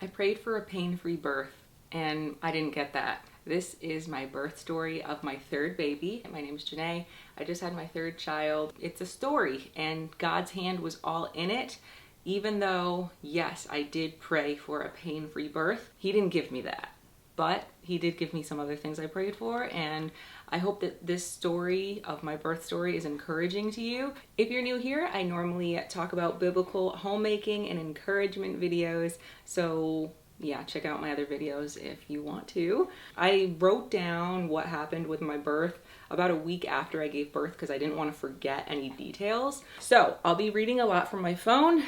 I prayed for a pain-free birth and I didn't get that. This is my birth story of my third baby. My name is Janae. I just had my third child. It's a story and God's hand was all in it. Even though, yes, I did pray for a pain-free birth, He didn't give me that. But He did give me some other things I prayed for, and I hope that this story of my birth story is encouraging to you. If you're new here, I normally talk about biblical homemaking and encouragement videos, so yeah, check out my other videos if you want to. I wrote down what happened with my birth about a week after I gave birth because I didn't want to forget any details. So I'll be reading a lot from my phone.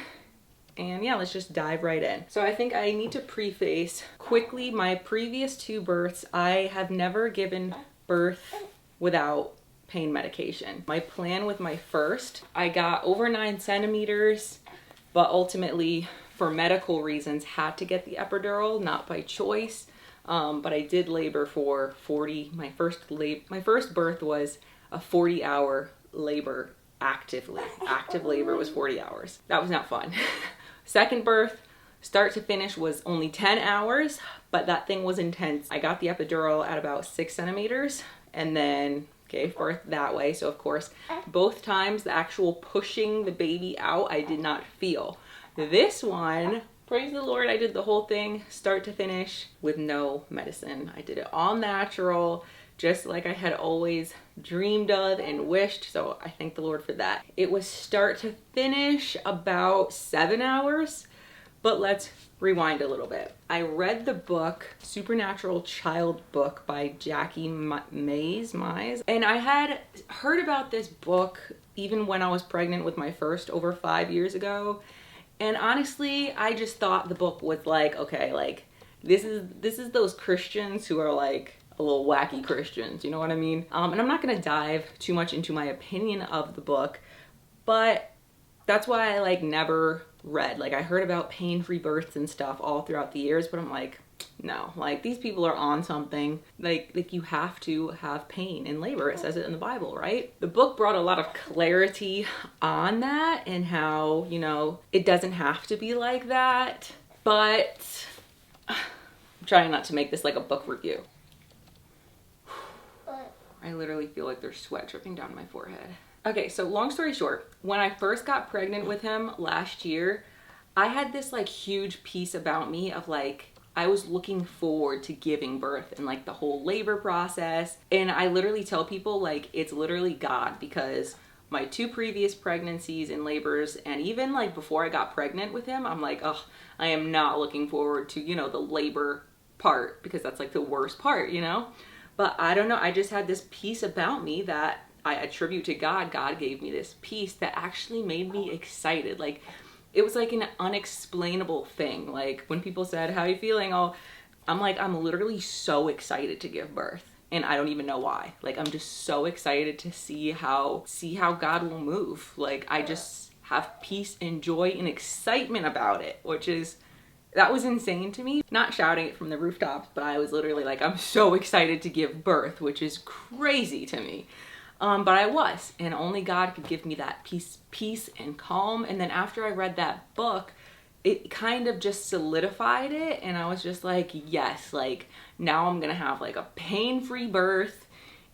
And yeah, let's just dive right in. So I think I need to preface quickly my previous two births. I have never given birth without pain medication. My plan with my first, I got over 9 centimeters, but ultimately for medical reasons had to get the epidural, not by choice. But I did labor for 40. My first birth was a 40-hour labor actively. Active labor was 40 hours. That was not fun. Second birth, start to finish, was only 10 hours, but that thing was intense. I got the epidural at about 6 centimeters and then gave birth that way. So of course, both times the actual pushing the baby out, I did not feel. This one, praise the Lord, I did the whole thing, start to finish, with no medicine. I did it all natural, just like I had always dreamed of and wished, so I thank the Lord for that. It was start to finish about 7 hours, but let's rewind a little bit. I read the book, Supernatural Child Book by Jackie Mize, and I had heard about this book even when I was pregnant with my first over 5 years ago, and honestly, I just thought the book was like, okay, like, this is those Christians who are like, a little wacky Christians, you know what I mean? And I'm not gonna dive too much into my opinion of the book, but that's why I like never read. Like I heard about pain-free births and stuff all throughout the years, but I'm like, no, like these people are on something. Like you have to have pain in labor. It says it in the Bible, right? The book brought a lot of clarity on that and how, you know, it doesn't have to be like that, but I'm trying not to make this like a book review. I literally feel like there's sweat dripping down my forehead. Okay, so long story short, when I first got pregnant with him last year, I had this like huge piece about me of like, I was looking forward to giving birth and like the whole labor process. And I literally tell people like, it's literally God, because my 2 previous pregnancies and labors, and even like before I got pregnant with him, I'm like, oh, I am not looking forward to, you know, the labor part, because that's like the worst part, you know? But I don't know, I just had this piece about me that I attribute to God. God gave me this piece that actually made me excited. Like, it was like an unexplainable thing. Like, when people said, how are you feeling? Oh, I'm like, I'm literally so excited to give birth. And I don't even know why. Like, I'm just so excited to see how God will move. Like, I just have peace and joy and excitement about it, which is, that was insane to me. Not shouting it from the rooftops, but I was literally like, I'm so excited to give birth, which is crazy to me. But I was, and only God could give me that peace and calm. And then after I read that book, it kind of just solidified it. And I was just like, yes, like now I'm gonna have like a pain-free birth.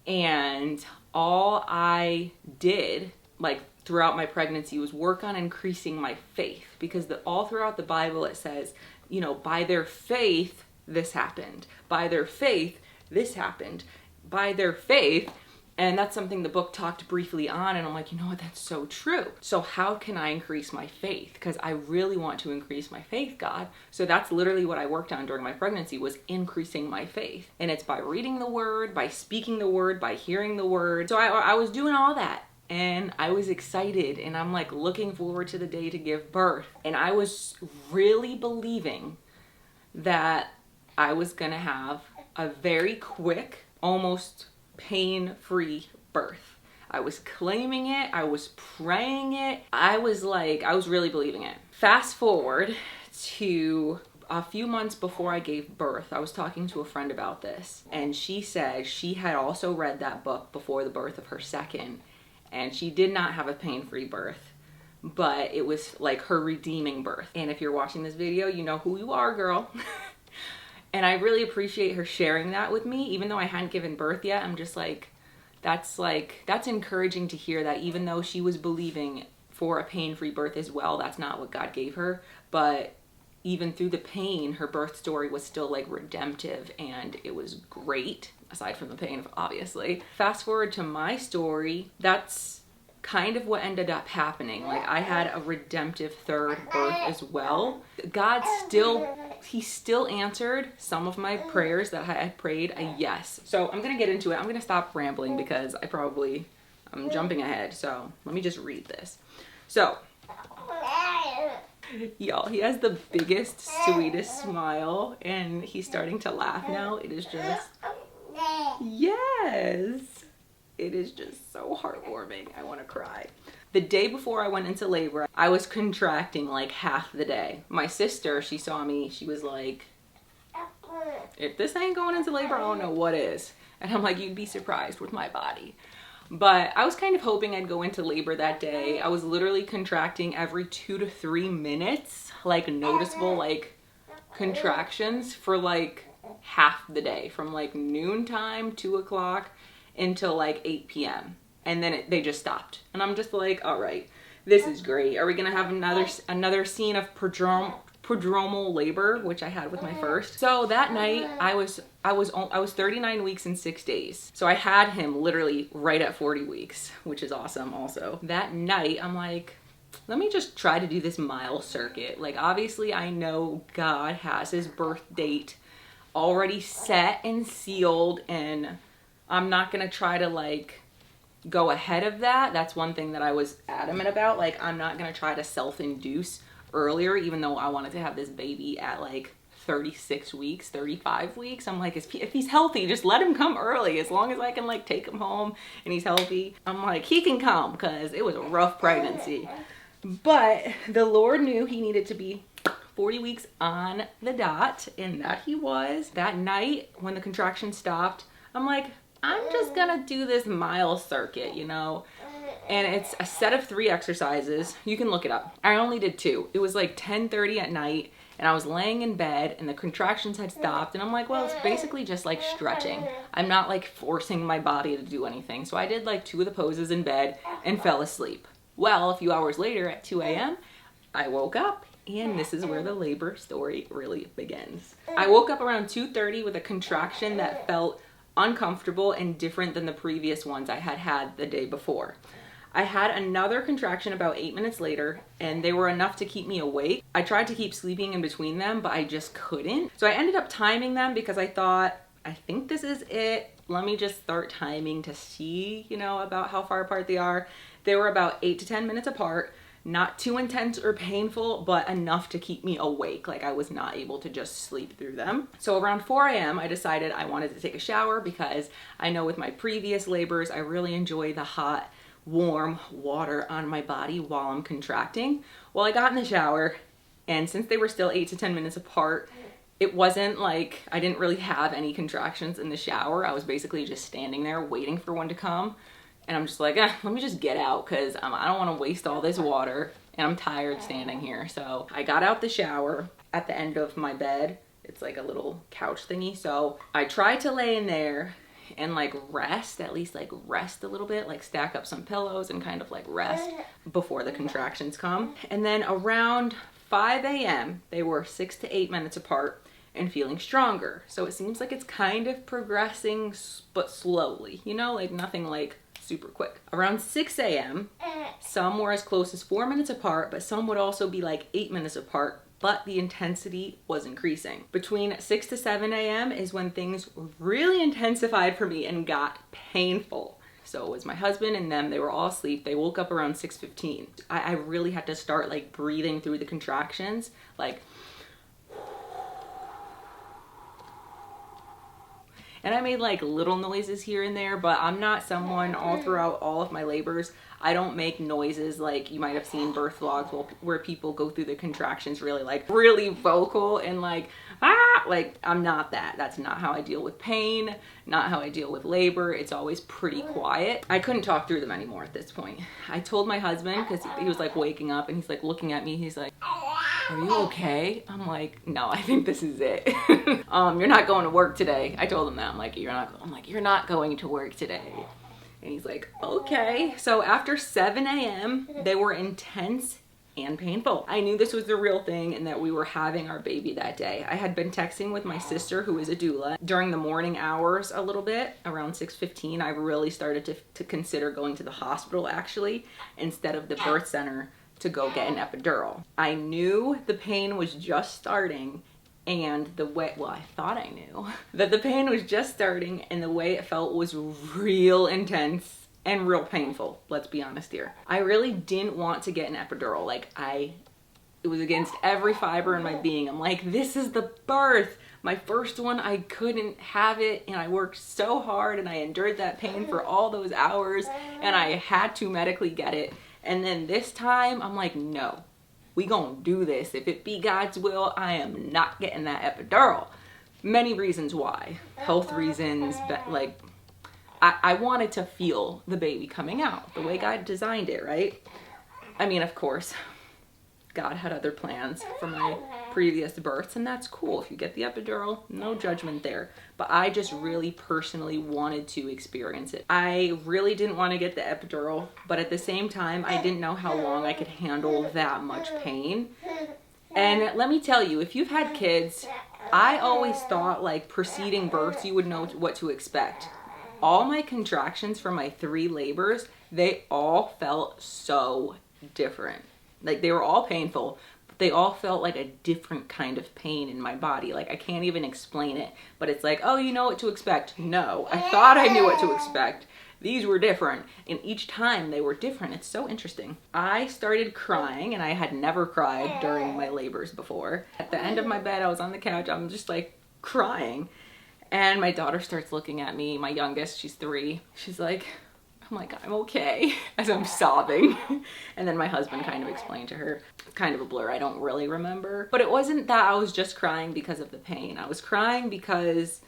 And all I did, like throughout my pregnancy, was work on increasing my faith, because all throughout the Bible it says, you know, by their faith this happened, by their faith this happened, by their faith. And that's something the book talked briefly on, and I'm like, you know what, that's so true. So how can I increase my faith? Because I really want to increase my faith, God. So that's literally what I worked on during my pregnancy, was increasing my faith. And it's by reading the word, by speaking the word, by hearing the word. So I was doing all that. And I was excited, and I'm like looking forward to the day to give birth. And I was really believing that I was gonna have a very quick, almost pain-free birth. I was claiming it, I was praying it. I was really believing it. Fast forward to a few months before I gave birth, I was talking to a friend about this, and she said she had also read that book before the birth of her second, and she did not have a pain-free birth. but it was like her redeeming birth. And if you're watching this video, you know who you are, girl. And I really appreciate her sharing that with me, even though I hadn't given birth yet. I'm just like, that's encouraging to hear that even though she was believing for a pain-free birth as well, that's not what God gave her. But even through the pain, her birth story was still like redemptive, and it was great, aside from the pain, obviously. Fast forward to my story, that's kind of what ended up happening. Like, I had a redemptive third birth as well. God he still answered some of my prayers that I had prayed a yes. So I'm gonna get into it. I'm gonna stop rambling because I'm jumping ahead. So let me just read this. So, y'all, he has the biggest, sweetest smile, and he's starting to laugh now. It is just, yes, it is just so heartwarming. I want to cry. The day before I went into labor, I was contracting like half the day. My sister, she saw me, she was like, if this ain't going into labor, I don't know what is. And I'm like, you'd be surprised with my body. But I was kind of hoping I'd go into labor that day. I was literally contracting every 2 to 3 minutes, like noticeable like contractions for like half the day, from like noontime, 2 o'clock until like 8 p.m. And then they just stopped. And I'm just like, all right, this is great. Are we gonna have another scene of prodromal labor, which I had with my first? So that night I was 39 weeks and 6 days. So I had him literally right at 40 weeks, which is awesome also. That night I'm like, let me just try to do this mile circuit. Like, obviously I know God has his birth date already set and sealed, and I'm not gonna try to like go ahead of that. That's one thing that I was adamant about. Like, I'm not gonna try to self-induce earlier, even though I wanted to have this baby at like 36 weeks, 35 weeks. I'm like, if he's healthy, just let him come early. As long as I can like take him home and he's healthy, I'm like, he can come, because it was a rough pregnancy. But the Lord knew he needed to be 40 weeks on the dot, and that he was. That night when the contraction stopped, I'm like, I'm just gonna do this mile circuit, you know? And it's a set of 3 exercises. You can look it up. I only did 2. It was like 10:30 at night, and I was laying in bed and the contractions had stopped, and I'm like, well, it's basically just like stretching. I'm not like forcing my body to do anything. So I did like 2 of the poses in bed and fell asleep. Well, a few hours later at 2 a.m., I woke up, and this is where the labor story really begins. I woke up around 2:30 with a contraction that felt uncomfortable and different than the previous ones I had had the day before. I had another contraction about 8 minutes later, and they were enough to keep me awake. I tried to keep sleeping in between them, but I just couldn't. So I ended up timing them because I thought, I think this is it. Let me just start timing to see, you know, about how far apart they are. They were about 8 to 10 minutes apart. Not too intense or painful, but enough to keep me awake. Like, I was not able to just sleep through them. So around 4 a.m., I decided I wanted to take a shower, because I know with my previous labors, I really enjoy the hot, warm water on my body while I'm contracting. Well, I got in the shower, and since they were still 8 to 10 minutes apart, it wasn't like I didn't really have any contractions in the shower. I was basically just standing there waiting for one to come. And I'm just like, let me just get out, because I don't want to waste all this water, and I'm tired standing here. So I got out the shower at the end of my bed. It's like a little couch thingy. So I tried to lay in there and like rest, at least like rest a little bit, like stack up some pillows and kind of like rest before the contractions come. And then around 5 a.m., they were 6 to 8 minutes apart and feeling stronger. So it seems like it's kind of progressing, but slowly, you know, like nothing like super quick. Around 6 a.m., some were as close as 4 minutes apart, but some would also be like 8 minutes apart, but the intensity was increasing. Between 6 to 7 a.m. is when things really intensified for me and got painful. So it was my husband and them, they were all asleep. They woke up around 6:15. I really had to start like breathing through the contractions, like, and I made like little noises here and there, but I'm not someone all throughout all of my labors. I don't make noises like you might have seen birth vlogs where people go through the contractions really vocal and like, ah, like I'm not that. That's not how I deal with pain, not how I deal with labor. It's always pretty quiet. I couldn't talk through them anymore at this point. I told my husband, because he was like waking up and he's like looking at me, he's like, are you okay? I'm like, no, I think this is it. You're not going to work today. I told him that. I'm like, you're not going to work today. And he's like, okay. So after 7 a.m., they were intense and painful. I knew this was the real thing and that we were having our baby that day. I had been texting with my sister, who is a doula, during the morning hours a little bit. Around 6:15, I really started to consider going to the hospital actually, instead of the birth center, to go get an epidural. I knew the pain was just starting, and I thought I knew that the pain was just starting, and the way it felt was real intense and real painful. Let's be honest here. I really didn't want to get an epidural. Like it was against every fiber in my being. I'm like, this is the birth. My first one, I couldn't have it, and I worked so hard and I endured that pain for all those hours, and I had to medically get it. And then this time I'm like, no, we gonna do this. If it be God's will, I am not getting that epidural. Many reasons why. Health reasons, but like I wanted to feel the baby coming out the way God designed it, right? I mean, of course, God had other plans for my previous births, and that's cool. If you get the epidural, no judgment there. But I just really personally wanted to experience it. I really didn't want to get the epidural, but at the same time, I didn't know how long I could handle that much pain. And let me tell you, if you've had kids, I always thought like preceding births, you would know what to expect. All my contractions for my 3 labors, they all felt so different. Like they were all painful, but they all felt like a different kind of pain in my body. Like I can't even explain it, but it's like, oh, you know what to expect. No, I thought I knew what to expect. These were different, and each time they were different. It's so interesting. I started crying, and I had never cried during my labors before. At the end of my bed, I was on the couch, I'm just like crying. And my daughter starts looking at me, my youngest, she's 3. She's like, I'm like, I'm okay, as I'm sobbing. And then my husband kind of explained to her. It's kind of a blur, I don't really remember. But it wasn't that I was just crying because of the pain. I was crying because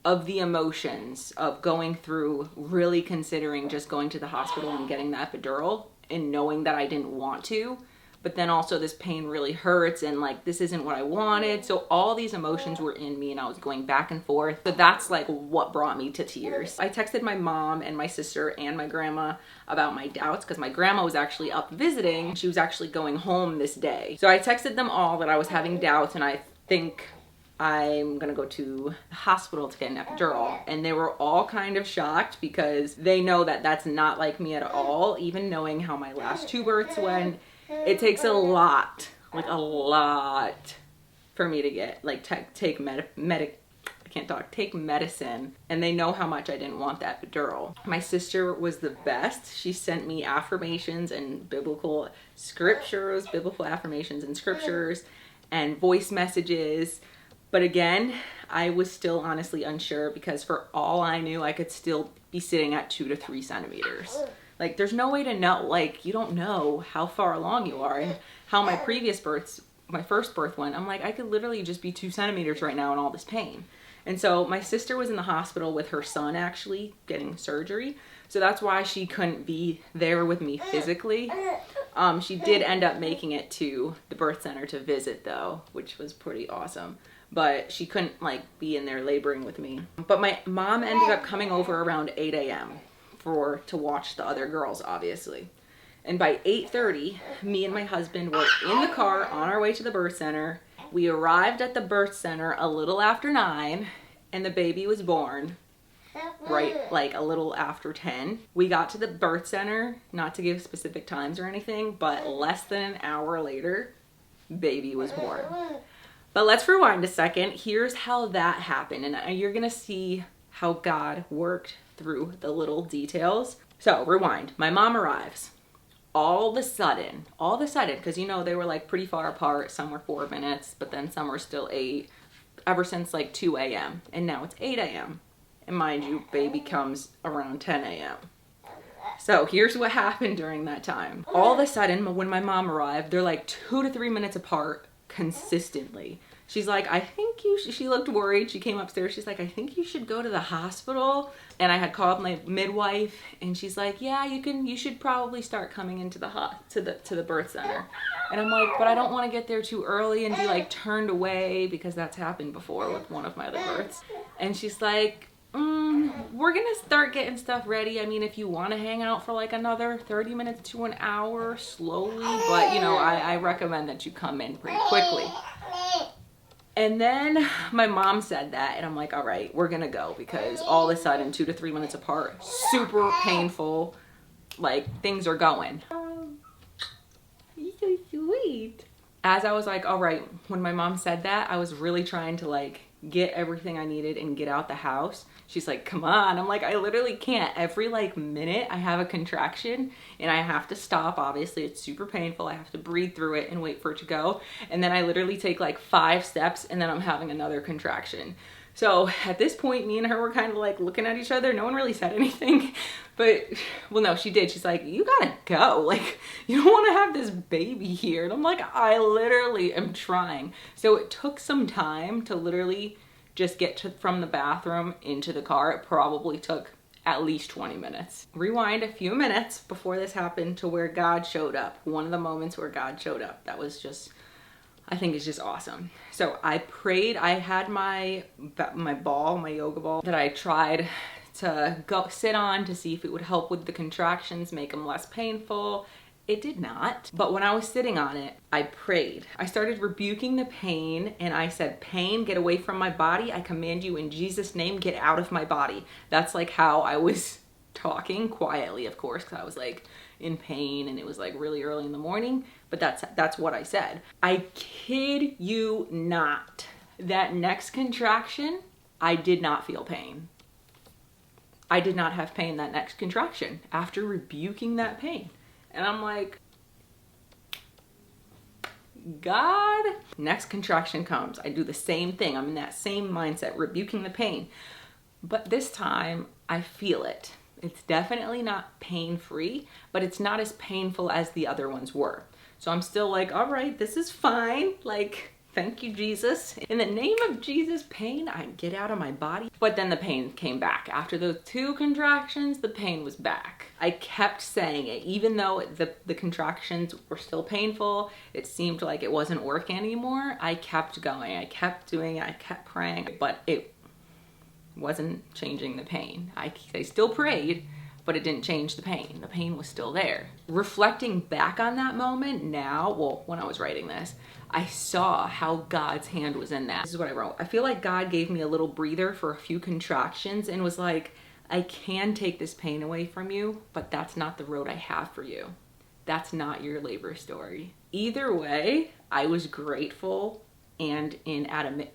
of the emotions of going through, really considering just going to the hospital and getting the epidural and knowing that I didn't want to. But then also this pain really hurts, and like, this isn't what I wanted. So all these emotions were in me, and I was going back and forth. But that's like what brought me to tears. I texted my mom and my sister and my grandma about my doubts, because my grandma was actually up visiting. She was actually going home this day. So I texted them all that I was having doubts, and I think I'm gonna go to the hospital to get an epidural. And they were all kind of shocked, because they know that that's not like me at all. Even knowing how my last 2 births went, it takes a lot, like a lot for me to get, like take medicine, and they know how much I didn't want that epidural. My sister was the best. She sent me affirmations and biblical affirmations and scriptures and voice messages. But again, I was still honestly unsure, because for all I knew, I could still be sitting at 2 to 3 centimeters. Like, there's no way to know. Like, you don't know how far along you are. And how my previous births, my first birth went, I'm like, I could literally just be 2 centimeters right now in all this pain. And so my sister was in the hospital with her son, actually getting surgery. So that's why she couldn't be there with me physically. She did end up making it to the birth center to visit though, which was pretty awesome. But she couldn't like be in there laboring with me. But my mom ended up coming over around 8 a.m. to watch the other girls, obviously. And by 8:30, me and my husband were in the car on our way to the birth center. We arrived at the birth center a little after 9, and the baby was born right like a little after 10. We got to the birth center, not to give specific times or anything, but less than an hour later, baby was born. But let's rewind a second. Here's how that happened, and you're gonna see how God worked through the little details. So rewind. My mom arrives. All of a sudden, because you know they were like pretty far apart. Some were 4 minutes, but then some were still 8, ever since like 2 a.m. And now it's 8 a.m. And mind you, baby comes around 10 a.m. So here's what happened during that time. All of a sudden, when my mom arrived, they're like 2 to 3 minutes apart consistently. She's like, I think she looked worried. She came upstairs. She's like, I think you should go to the hospital. And I had called my midwife and she's like, yeah, you should probably start coming into to the birth center. And I'm like, but I don't want to get there too early and be like turned away, because that's happened before with one of my other births. And she's like, we're gonna start getting stuff ready. I mean, if you want to hang out for like another 30 minutes to an hour slowly, but you know, I recommend that you come in pretty quickly. And then my mom said that, and I'm like, all right, we're gonna go, because all of a sudden 2 to 3 minutes apart, super painful, like things are going. You're so sweet. As I was like, all right, when my mom said that, I was really trying to like get everything I needed and get out the house. She's like, come on. I'm like, I literally can't. Every like minute I have a contraction and I have to stop. Obviously it's super painful. I have to breathe through it and wait for it to go. And then I literally take like 5 steps and then I'm having another contraction. So at this point, me and her were kind of like looking at each other. No one really said anything, but well, no, she did. She's like, you gotta go. Like, you don't want to have this baby here. And I'm like, I literally am trying. So it took some time to literally just get from the bathroom into the car. It probably took at least 20 minutes. Rewind a few minutes before this happened to where God showed up. One of the moments where God showed up. That was just, I think it's just awesome. So I prayed. I had my yoga ball that I tried to go sit on to see if it would help with the contractions, make them less painful. It did not. But when I was sitting on it, I prayed. I started rebuking the pain and I said, pain, get away from my body. I command you in Jesus' name, get out of my body. That's like how I was talking, quietly, of course, because I was like in pain and it was like really early in the morning. But that's what I said. I kid you not. That next contraction, I did not feel pain. I did not have pain that next contraction after rebuking that pain. And I'm like, God. Next contraction comes. I do the same thing. I'm in that same mindset, rebuking the pain. But this time I feel it. It's definitely not pain-free, but it's not as painful as the other ones were. So I'm still like, all right, this is fine. Like, thank you, Jesus. In the name of Jesus, pain, I get out of my body. But then the pain came back. After those 2 contractions, the pain was back. I kept saying it, even though the contractions were still painful. It seemed like it wasn't working anymore. I kept going. I kept doing it. I kept praying, but it wasn't changing the pain. I still prayed, but it didn't change the pain. The pain was still there. Reflecting back on that moment now, well, when I was writing this, I saw how God's hand was in that. This is what I wrote. I feel like God gave me a little breather for a few contractions and was like, I can take this pain away from you, but that's not the road I have for you. That's not your labor story. Either way, I was grateful and in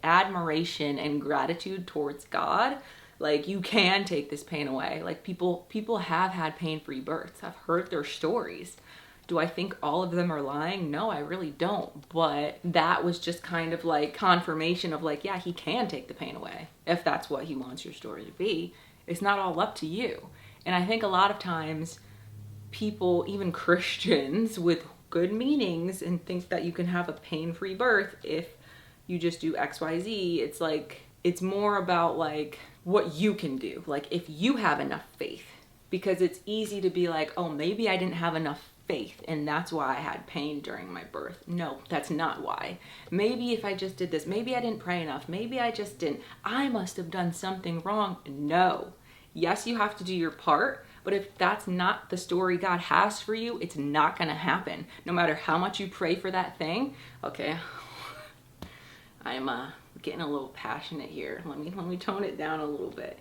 admiration and gratitude towards God. Like, you can take this pain away. Like, people have had pain-free births. I've heard their stories. Do I think all of them are lying? No, I really don't. But that was just kind of like confirmation of like, yeah, he can take the pain away if that's what he wants your story to be. It's not all up to you. And I think a lot of times people, even Christians with good meanings, and think that you can have a pain-free birth if you just do XYZ. It's like, it's more about like what you can do. Like if you have enough faith, because it's easy to be like, oh, maybe I didn't have enough faith and that's why I had pain during my birth. No, that's not why. Maybe if I just did this, maybe I didn't pray enough. Maybe I just didn't. I must have done something wrong. No. Yes, you have to do your part, but if that's not the story God has for you, it's not gonna happen. No matter how much you pray for that thing. Okay, I'm getting a little passionate here. Let me tone it down a little bit.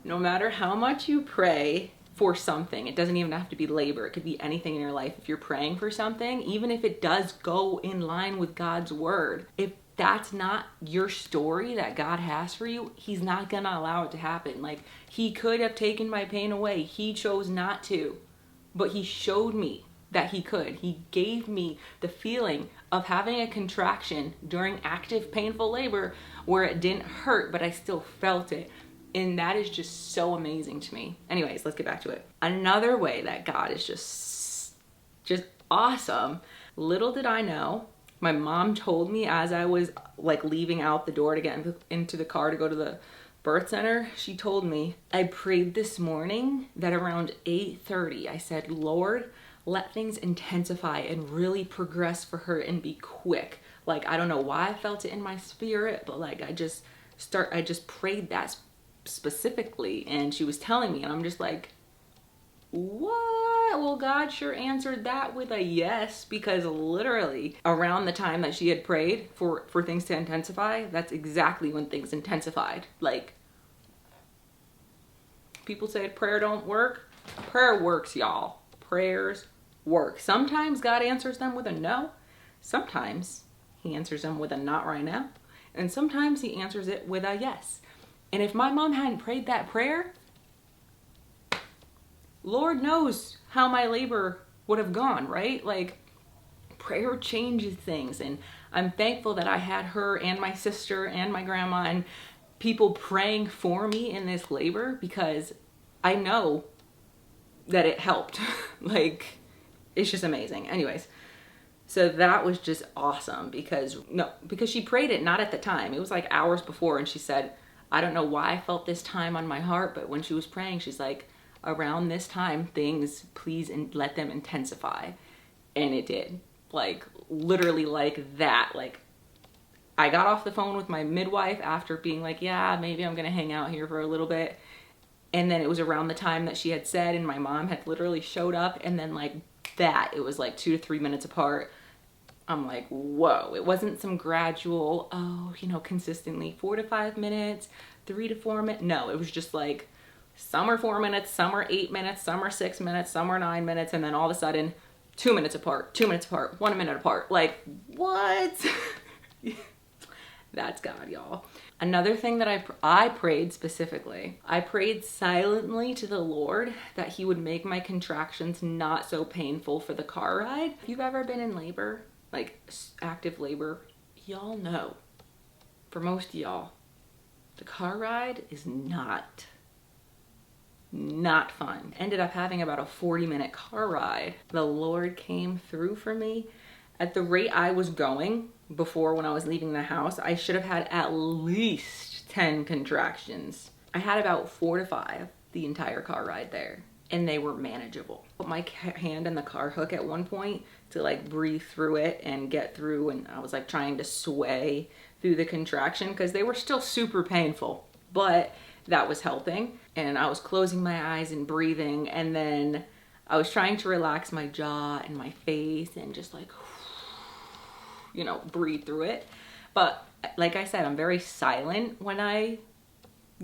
No matter how much you pray for something, it doesn't even have to be labor. It could be anything in your life. If you're praying for something, even if it does go in line with God's word, if that's not your story that God has for you, he's not gonna allow it to happen. Like, he could have taken my pain away. He chose not to, but he showed me that he could. He gave me the feeling of having a contraction during active painful labor where it didn't hurt, but I still felt it. And that is just so amazing to me. Anyways, let's get back to it. Another way that God is just awesome. Little did I know, my mom told me as I was like leaving out the door to get into the car to go to the birth center, she told me, I prayed this morning that around 8:30, I said, Lord, let things intensify and really progress for her and be quick. Like, I don't know why I felt it in my spirit, but like I just prayed that specifically, and she was telling me, and I'm just like, what? Well, God sure answered that with a yes, because literally around the time that she had prayed for things to intensify, that's exactly when things intensified. Like, people say prayer don't work. Prayer works, y'all. Prayers work. Sometimes God answers them with a no. Sometimes he answers them with a not right now. And sometimes he answers it with a yes. And if my mom hadn't prayed that prayer, Lord knows how my labor would have gone, right? Like, prayer changes things. And I'm thankful that I had her and my sister and my grandma and people praying for me in this labor, because I know that it helped. Like, it's just amazing. Anyways, so that was just awesome because she prayed it not at the time. It was like hours before, and she said, I don't know why I felt this time on my heart, but when she was praying, she's like, around this time, things, please let them intensify. And it did. Like, literally like that. Like, I got off the phone with my midwife after being like, yeah, maybe I'm gonna hang out here for a little bit. And then it was around the time that she had said, and my mom had literally showed up, and then like that, it was like 2 to 3 minutes apart. I'm like, whoa. It wasn't some gradual, consistently 4 to 5 minutes, 3 to 4 minutes. No, it was just like, some are 4 minutes, some are 8 minutes, some are 6 minutes, some are 9 minutes, and then all of a sudden, 2 minutes apart, 2 minutes apart, 1 minute apart. Like, what? That's God, y'all. Another thing that I prayed specifically, I prayed silently to the Lord that he would make my contractions not so painful for the car ride. If you've ever been in labor, like active labor, y'all know, for most of y'all, the car ride is not fun. Ended up having about a 40-minute car ride. The Lord came through for me. At the rate I was going before, when I was leaving the house, I should have had at least 10 contractions. I had about 4 to 5 the entire car ride there, and they were manageable. Put my hand in the car hook at one point to like breathe through it and get through, and I was like trying to sway through the contraction because they were still super painful, but that was helping. And I was closing my eyes and breathing, and then I was trying to relax my jaw and my face and just like, breathe through it. But like I said, I'm very silent when I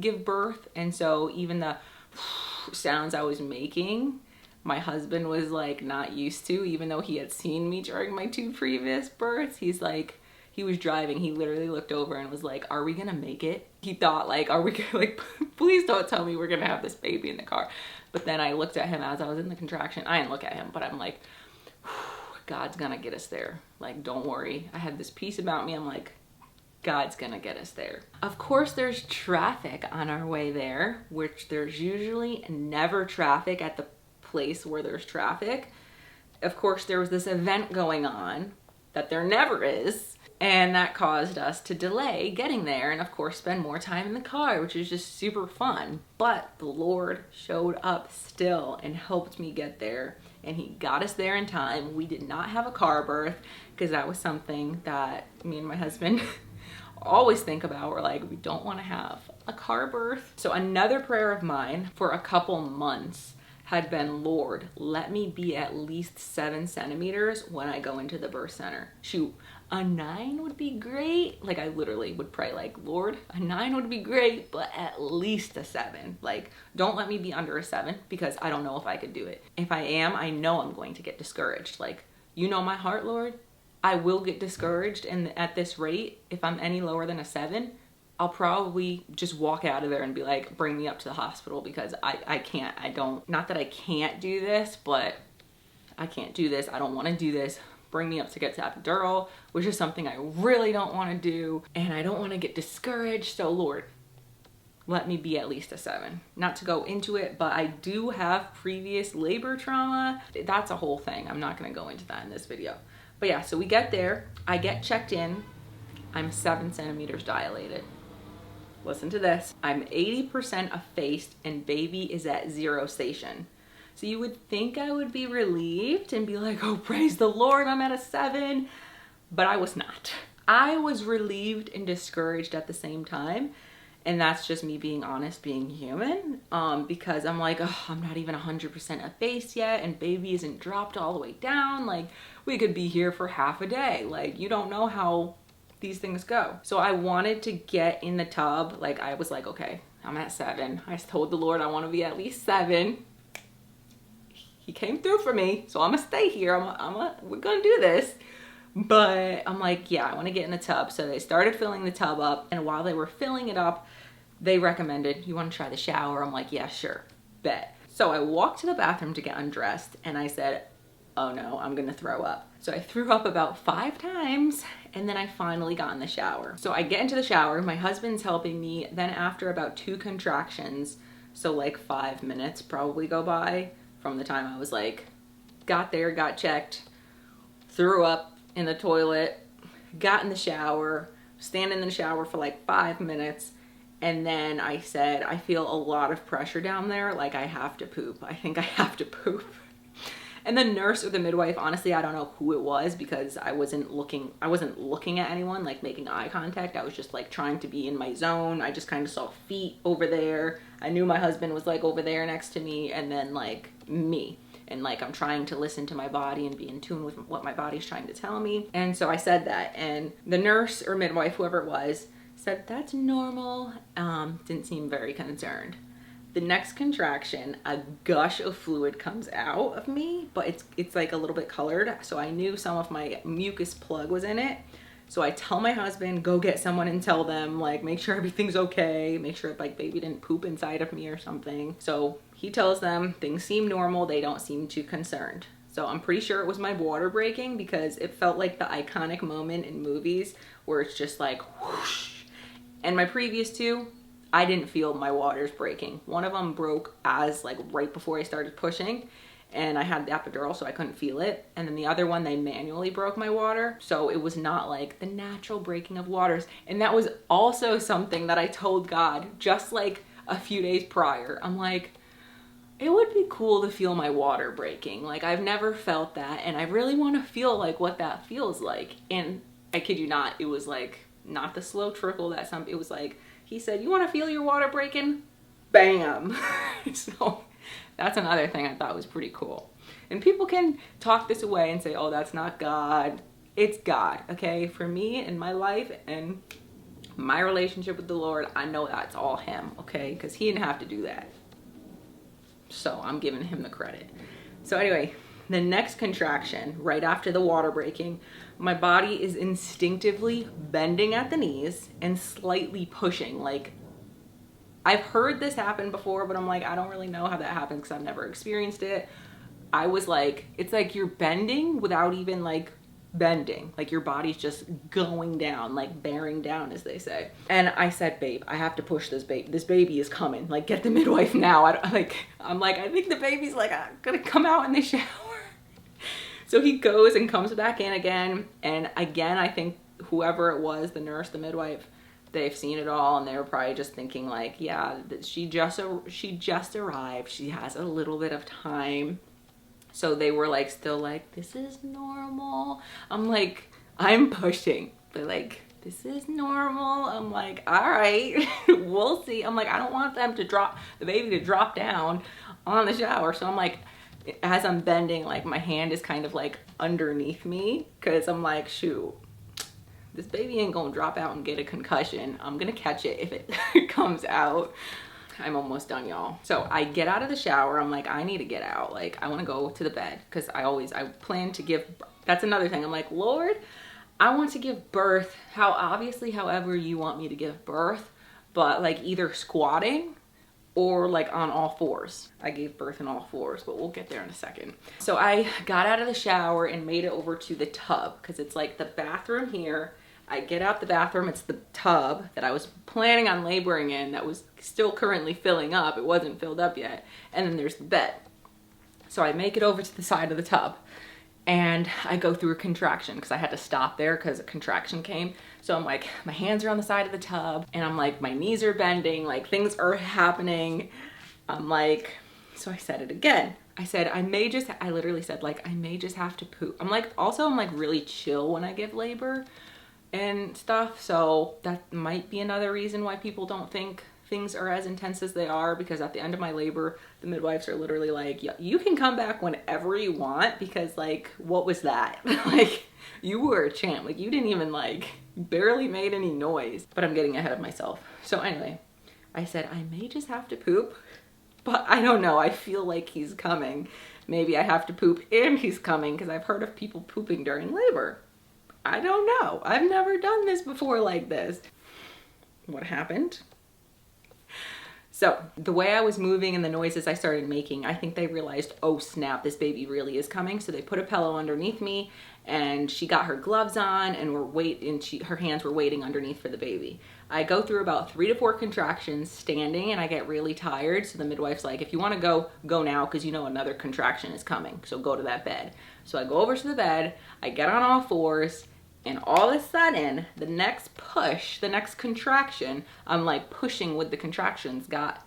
give birth, and so even the sounds I was making, my husband was like not used to, even though he had seen me during my 2 previous births. He's like, he was driving, he literally looked over and was like, are we gonna make it? He thought like, are we gonna, like, please don't tell me we're gonna have this baby in the car. But then I looked at him as I was in the contraction. I didn't look at him, but I'm like, God's gonna get us there. Like, don't worry. I had this peace about me. I'm like, God's gonna get us there. Of course, there's traffic on our way there, which there's usually never traffic at the place where there's traffic. Of course, there was this event going on that there never is, and that caused us to delay getting there, and of course spend more time in the car, which is just super fun. But the Lord showed up still and helped me get there, and he got us there in time. We did not have a car birth, because that was something that me and my husband always think about. We're like, we don't want to have a car birth. So another prayer of mine for a couple months had been, Lord, let me be at least 7 centimeters when I go into the birth center. Shoot, a 9 would be great. Like, I literally would pray like, Lord, a 9 would be great, but at least a 7. Like, don't let me be under a 7, because I don't know if I could do it. If I am, I know I'm going to get discouraged. Like, you know my heart, Lord. I will get discouraged, and at this rate, if I'm any lower than a 7, I'll probably just walk out of there and be like, bring me up to the hospital, because not that I can't do this, but I can't do this. I don't want to do this. Bring me up to get to epidural, which is something I really don't want to do, and I don't want to get discouraged. So Lord, let me be at least a 7. Not to go into it, but I do have previous labor trauma. That's a whole thing. I'm not gonna go into that in this video. But yeah, so we get there, I get checked in, I'm 7 centimeters dilated. Listen to this. I'm 80% effaced and baby is at 0 station. So you would think I would be relieved and be like, oh, praise the Lord, I'm at a 7. But I was not. I was relieved and discouraged at the same time. And that's just me being honest, being human. Because I'm like, oh, I'm not even 100% effaced yet. And baby isn't dropped all the way down. Like, we could be here for half a day. Like, you don't know how these things go. So I wanted to get in the tub. Like, I was like, okay, I'm at 7. I told the Lord I want to be at least 7. He came through for me, so I'm gonna stay here. We're gonna do this. But I'm like, yeah, I want to get in the tub. So they started filling the tub up, and while they were filling it up, they recommended, you want to try the shower? I'm like, yeah, sure, bet. So I walked to the bathroom to get undressed, and I said, oh no, I'm gonna throw up. So I threw up about 5 times, and then I finally got in the shower. So I get into the shower, my husband's helping me. Then after about 2 contractions, so like 5 minutes probably go by from the time I was like, got there, got checked, threw up in the toilet, got in the shower, standing in the shower for like 5 minutes, and then I said, I feel a lot of pressure down there, like I have to poop. I think I have to poop. And the nurse or the midwife, honestly, I don't know who it was because I wasn't looking at anyone, like making eye contact. I was just like trying to be in my zone. I just kind of saw feet over there. I knew my husband was like over there next to me, and then like me. And like I'm trying to listen to my body and be in tune with what my body's trying to tell me. And so I said that, and the nurse or midwife, whoever it was, said that's normal. Didn't seem very concerned. The next contraction, a gush of fluid comes out of me, but it's like a little bit colored. So I knew some of my mucus plug was in it. So I tell my husband, go get someone and tell them, like, make sure everything's okay. Make sure like baby didn't poop inside of me or something. So he tells them things seem normal. They don't seem too concerned. So I'm pretty sure it was my water breaking because it felt like the iconic moment in movies where it's just like whoosh. And my previous 2, I didn't feel my waters breaking. One of them broke as like right before I started pushing, and I had the epidural so I couldn't feel it. And then the other one, they manually broke my water. So it was not like the natural breaking of waters. And that was also something that I told God just like a few days prior. I'm like, it would be cool to feel my water breaking. Like I've never felt that, and I really want to feel like what that feels like. And I kid you not, it was like not the slow trickle that it was like, he said, you want to feel your water breaking? Bam. So that's another thing I thought was pretty cool. And people can talk this away and say, oh, that's not God. It's God, okay? For me and my life and my relationship with the Lord, I know that's all him, okay? Because he didn't have to do that. So I'm giving him the credit. So anyway, the next contraction, right after the water breaking, my body is instinctively bending at the knees and slightly pushing. Like, I've heard this happen before, but I'm like, I don't really know how that happens because I've never experienced it. I was like, it's like you're bending without even like bending. Like your body's just going down, like bearing down, as they say. And I said, babe, I have to push this baby. This baby is coming. Like, get the midwife now. I'm like, I think the baby's like gonna come out in the shower. So he goes and comes back in again. And again, I think whoever it was, the nurse, the midwife, they've seen it all, and they were probably just thinking like, yeah, she just arrived. She has a little bit of time. So they were like, still like, this is normal. I'm like, I'm pushing. They're like, this is normal. I'm like, all right, we'll see. I'm like, I don't want them to drop, the baby to drop down on the shower. So I'm like, as I'm bending, like my hand is kind of like underneath me, because I'm like, shoot, this baby ain't gonna drop out and get a concussion. I'm gonna catch it if it comes out. I'm almost done, y'all. So I get out of the shower. I'm like, I need to get out. Like, I want to go to the bed because I plan to give, that's another thing. I'm like, Lord, I want to give birth however you want me to give birth, but like either squatting or like on all fours. I gave birth in all fours, but we'll get there in a second. So I got out of the shower and made it over to the tub because it's like the bathroom here, I get out the bathroom. It's the tub that I was planning on laboring in that was still currently filling up. It wasn't filled up yet. And then there's the bed. So I make it over to the side of the tub and I go through a contraction because I had to stop there because a contraction came. So I'm like, my hands are on the side of the tub and I'm like, my knees are bending, like things are happening. I'm like, so I said it again. I said, I literally said like, I may just have to poop. I'm like really chill when I give labor and stuff. So that might be another reason why people don't think things are as intense as they are, because at the end of my labor, the midwives are literally like, yeah, you can come back whenever you want, because like, what was that? Like, you were a champ. Like, you didn't even like, barely made any noise. But I'm getting ahead of myself. So anyway, I said, I may just have to poop, but I don't know. I feel like he's coming. Maybe I have to poop and he's coming, because I've heard of people pooping during labor. I don't know. I've never done this before like this. What happened? So the way I was moving and the noises I started making, I think they realized, oh snap, this baby really is coming. So they put a pillow underneath me and she got her gloves on and her hands were waiting underneath for the baby. I go through about 3 to 4 contractions standing and I get really tired. So the midwife's like, if you want to go now, because you know another contraction is coming. So go to that bed. So I go over to the bed, I get on all fours, and all of a sudden, the next push, the next contraction, I'm like pushing with the contractions, got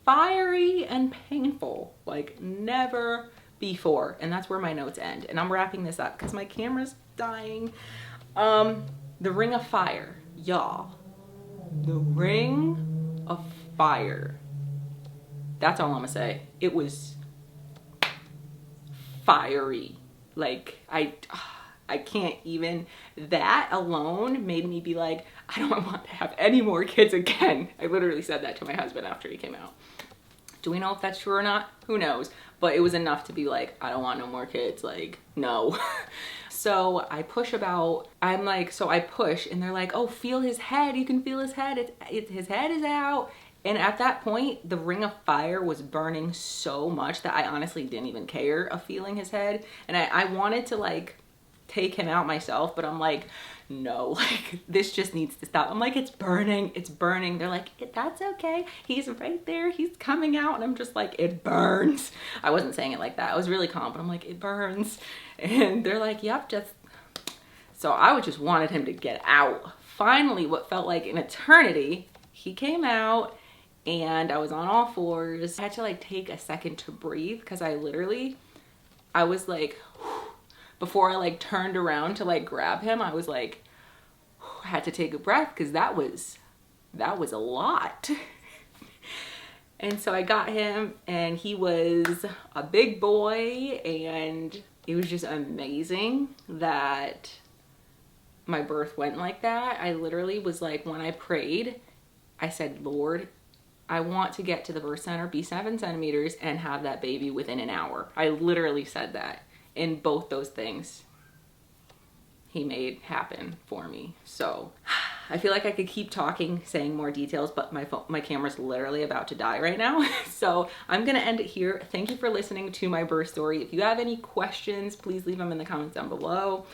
fiery and painful like never before. And that's where my notes end. And I'm wrapping this up because my camera's dying. The ring of fire, y'all. The ring of fire. That's all I'm gonna say. It was fiery. Like, I can't even, that alone made me be like, I don't want to have any more kids again. I literally said that to my husband after he came out. Do we know if that's true or not? Who knows? But it was enough to be like, I don't want no more kids, like, no. So I push so I push and they're like, oh, feel his head. You can feel his head. His head is out. And at that point, the ring of fire was burning so much that I honestly didn't even care of feeling his head. And I wanted to like, take him out myself, but I'm like, no, like this just needs to stop. I'm like, it's burning, it's burning. They're like, that's okay, he's right there, he's coming out. And I'm just like, it burns. I wasn't saying it like that, I was really calm, but I'm like, it burns. And they're like, yep, just. So I just wanted him to get out. Finally, what felt like an eternity, he came out and I was on all fours. I had to like take a second to breathe because I was like, before I like turned around to like grab him, I was like, I had to take a breath because that was a lot. And so I got him and he was a big boy, and it was just amazing that my birth went like that. I literally was like, when I prayed, I said, Lord, I want to get to the birth center, be 7 centimeters, and have that baby within an hour. I literally said that. In both those things, he made happen for me. So I feel like I could keep talking, saying more details, but my camera's literally about to die right now. So I'm gonna end it here. Thank you for listening to my birth story. If you have any questions, please leave them in the comments down below.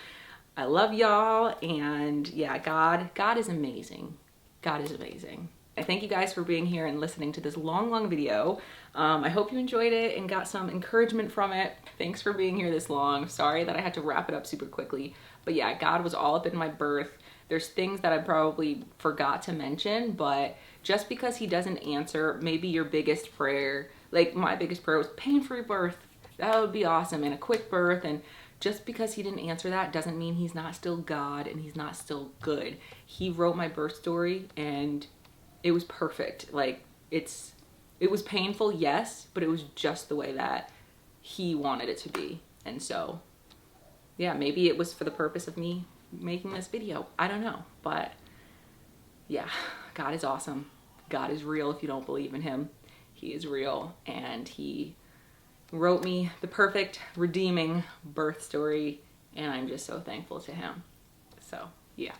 I love y'all, and yeah, God is amazing. God is amazing. I thank you guys for being here and listening to this long video. I hope you enjoyed it and got some encouragement from it. Thanks for being here this long. Sorry that I had to wrap it up super quickly. But yeah, God was all up in my birth. There's things that I probably forgot to mention, but just because he doesn't answer maybe your biggest prayer, like my biggest prayer was pain-free birth. That would be awesome, and a quick birth. And just because he didn't answer that doesn't mean he's not still God and he's not still good. He wrote my birth story and it was perfect. Like, it was painful, yes, but it was just the way that he wanted it to be. And so, yeah, maybe it was for the purpose of me making this video. I don't know, but yeah, God is awesome. God is real. If you don't believe in him, he is real. And he wrote me the perfect redeeming birth story, and I'm just so thankful to him. So yeah.